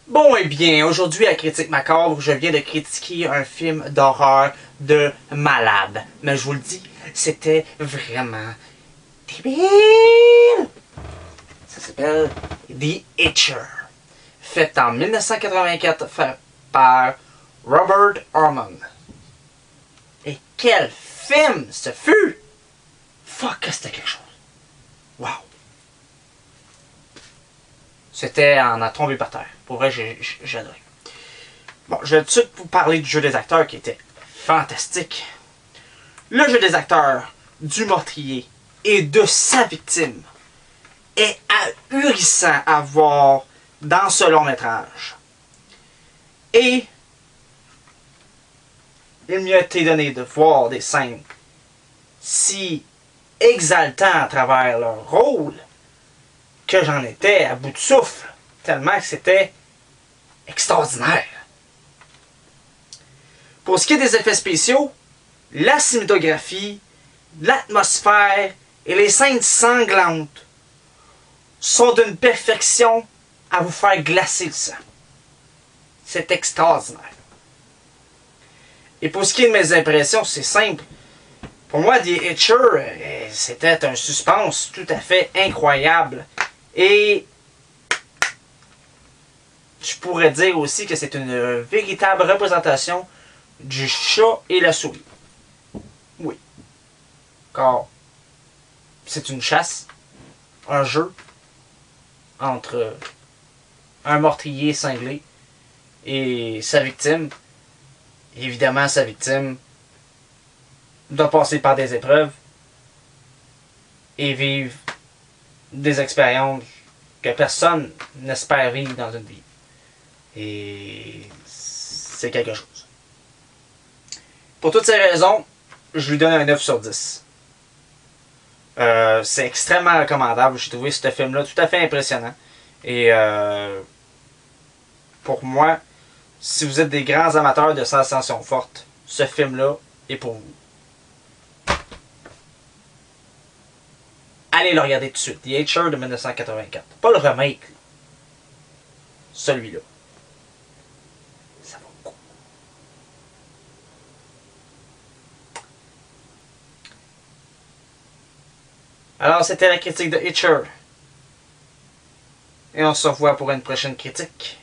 Bon et bien, aujourd'hui à Critique Macabre, je viens de critiquer un film d'horreur de malade. Mais je vous le dis, c'était vraiment débile. Ça s'appelle The Itcher. Fait en 1984 par Robert Ormond. Et quel film ce fut! Fuck que c'était quelque chose. Wow. C'était en tombé par terre. Pour vrai, j'ai adoré. Bon, je vais tout de suite vous parler du jeu des acteurs qui était fantastique. Le jeu des acteurs du meurtrier et de sa victime est ahurissant à voir dans ce long métrage. Et il m'y a été donné de voir des scènes si exaltants à travers leur rôle que j'en étais à bout de souffle, tellement que c'était extraordinaire. Pour ce qui est des effets spéciaux, la cinématographie, l'atmosphère et les scènes sanglantes sont d'une perfection à vous faire glacer le sang. C'est extraordinaire. Et pour ce qui est de mes impressions, c'est simple. Pour moi, The Itcher, c'était un suspense tout à fait incroyable. Et je pourrais dire aussi que c'est une véritable représentation du chat et la souris. Oui. Car c'est une chasse, un jeu entre un meurtrier cinglé et sa victime. Évidemment, sa victime doit passer par des épreuves et vivre des expériences que personne n'espère vivre dans une vie. Et c'est quelque chose. Pour toutes ces raisons, je lui donne un 9 sur 10. C'est extrêmement recommandable. J'ai trouvé ce film-là tout à fait impressionnant. Et pour moi, si vous êtes des grands amateurs de sensations fortes, ce film-là est pour vous. Allez le regarder tout de suite. The Itcher de 1984. Pas le remake. Celui-là. Ça vaut le coup. Alors, c'était la critique de Itcher. Et on se revoit pour une prochaine critique.